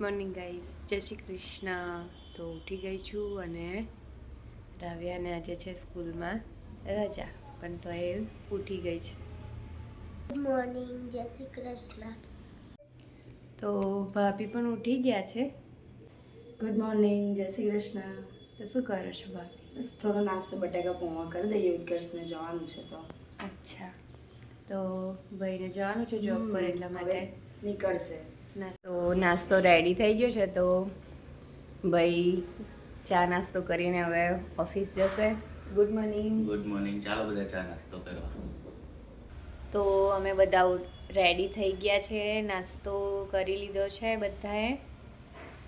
Morning guys, જય શ્રી કૃષ્ણ. તો ઉઠી ગઈ છું અને રાવ્યાને આજે છે સ્કૂલમાં રજા, પણ તો એ ઉઠી ગઈ છે. ગુડ મોર્નિંગ, જય શ્રી કૃષ્ણ. તો ભાભી પણ ઉઠી ગયા છે. ગુડ મોર્નિંગ, જય શ્રી કૃષ્ણ. તો શું કરો છો ભાભી? બસ થોડો નાસ્તો બટાકા પૌવા કરી દઈએ, ઉત્કર્ષને જવાનું છે તો. અચ્છા, તો ભાઈને જવાનું છે જોબ પર, એટલા માટે નીકળશે. તો નાસ્તો રેડી થઈ ગયો છે, તો ભાઈ ચા નાસ્તો કરીને હવે ઓફિસ જશે. Good morning. Good morning. ચાલો બધા ચા નાસ્તો કરવા. તો અમે બધા રેડી થઈ ગયા છે, નાસ્તો કરી લીધો છે બધાએ.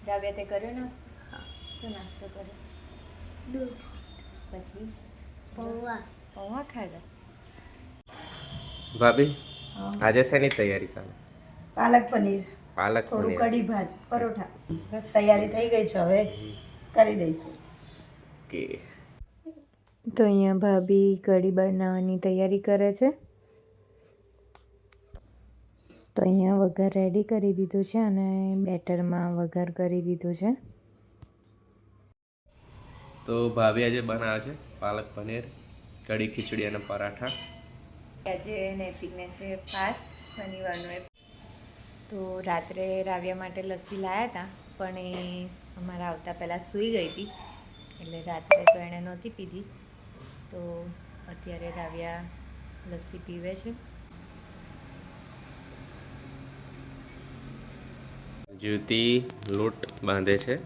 રાવ્યા તે કર્યો નાસ્તો? હા. શું નાસ્તો કર્યો? દૂધ, પછી પૌવા. પૌવા ખાધા? ભાભી આજે શેની તૈયારી ચાલે? પાલક પનીર, પાલક થોડું પનીર. કઢી ભાત, પરોઠા. બસ તૈયારી થઈ ગઈ છે, હવે કરી દઈશું. કે તો અહીંયા ભાભી કઢી બનાવવાની તૈયારી કરે છે. તો અહીંયા વઘાર રેડી કરી દીધું છે અને બેટરમાં વઘાર કરી દીધું છે. તો ભાભી આજે બનાવે છે પાલક પનીર, કઢી ખીચડી અને પરાઠા. આજે નૈતિકને છે ફાસ્ટ, શનિવારનો. તો રાત્રે રાવ્યા માટે લસ્સી લાવ્યા હતા, પણ એ અમારા આવતા પહેલાં સૂઈ ગઈ હતી, એટલે રાત્રે તો એણે નહોતી પીધી. તો અત્યારે રાવ્યા લસ્સી પીવે છે. જ્યોતિ લોટ બાંધે છે.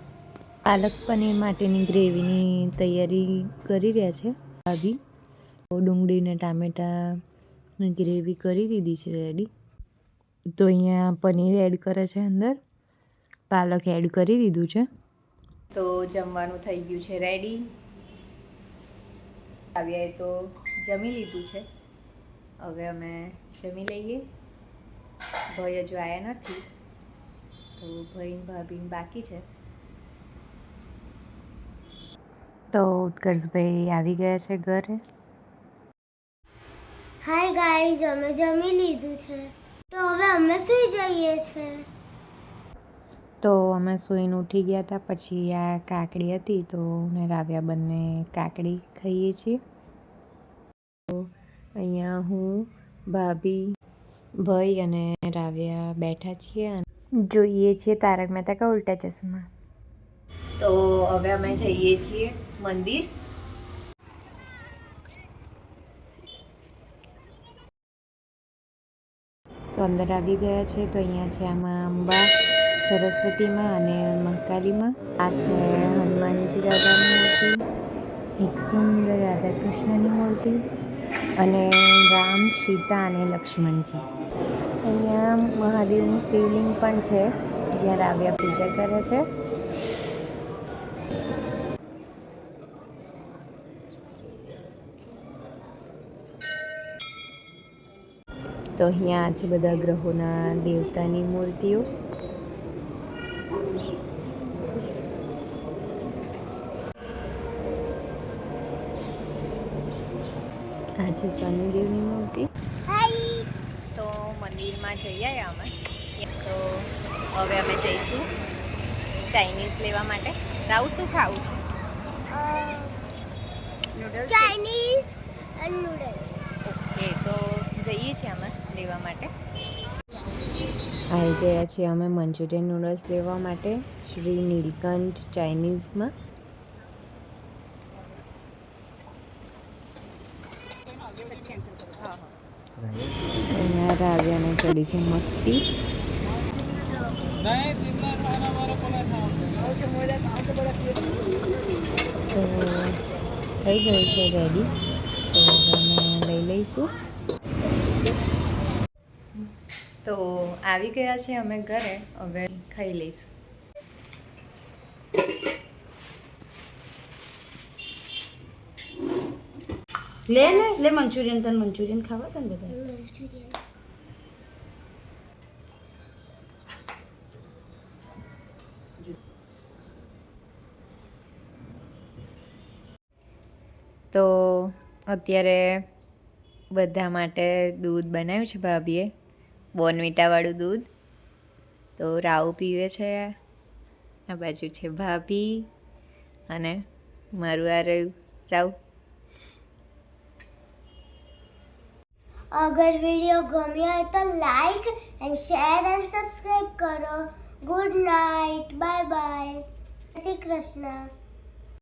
પાલક પનીર માટેની ગ્રેવીની તૈયારી કરી રહ્યા છે ભાભી. ડુંગળી ને ટામેટાની ગ્રેવી કરી દીધી છે રેડી. તો અહીંયા પનીર એડ કરે છે, અંદર પાલક એડ કરી દીધું છે. તો જમવાનું થઈ ગયું છે રેડી. આવ્યાએ તો જમી લીધું છે, હવે અમે જમી લઈએ. ભાઈ હજુ આવ્યા નથી, તો ભાઈ ભાભી બાકી છે. તો ઉત્કર્ષભાઈ આવી ગયા છે ઘરે. હાય ગાઈઝ, અમે જમી લીધું છે, તો હવે અમે સૂઈ જઈએ છે. તો અમે સૂઈને ઉઠી ગયા હતા, પછી આ કાકડી હતી તો ને રાવ્યા બંને કાકડી ખાઈએ છીએ. તો અહીંયા હું, ભાભી, ભાઈ અને રાવ્યા બેઠા છીએ અને જોઈએ છીએ તારક મહેતા કા ઉલ્ટા ચશ્મા. તો હવે અમે જઈએ છીએ મંદિર. તો અંદર આવી ગયા છે. તો અહીંયા છે આમાં અંબા, સરસ્વતીમાં અને મહાકાલીમાં. આ છે હનુમાનજી દાદાની મૂર્તિ, એક સુંદર રાધા કૃષ્ણની મૂર્તિ અને રામ, સીતા અને લક્ષ્મણજી. અહીંયા મહાદેવનું શિવલિંગ પણ છે, જ્યાં રાવ્યા પૂજા કરે છે. તો અહીંયા છે બધા ગ્રહોના દેવતાની મૂર્તિઓ. આ છે શનિદેવની મૂર્તિ. તો મંદિરમાં જઈ આવ્યા અમે. તો હવે અમે જઈશું ચાઇનીઝ લેવા માટે. રાવું શું ખાવું છે? નૂડલ્સ. ચાઇનીઝ અને નૂડલ્સ. ઓકે, તો જઈએ છીએ અમે લેવા માટે. આવી ગયા છીએ અમે મંચુરિયન નૂડલ્સ લેવા માટે શ્રી નીલકંઠ ચાઇનીઝમાં. અહીંયા રાવ્યાને ચડી છે મસ્તી. તો થઈ ગયું છે રેડી, તો હવે અમે લઈ લઈશું. તો આવી ગયા છે અમે ઘરે, હવે ખાઈ લઈશું. લે મંચુરિયન, તને મંચુરિયન ખાવા તને બધા. મંચુરિયન. તો અત્યારે બધા માટે દૂધ બનાવ્યું છે ભાભીએ, બોર્નવિટાવાળું દૂધ. તો રાવ પીવે છે આ બાજુ છે ભાભી અને મારું આ રહ્યું રાવ. अगर वीडियो गम्यो है तो like and share and subscribe करो. Good night, bye bye, Shri Krishna.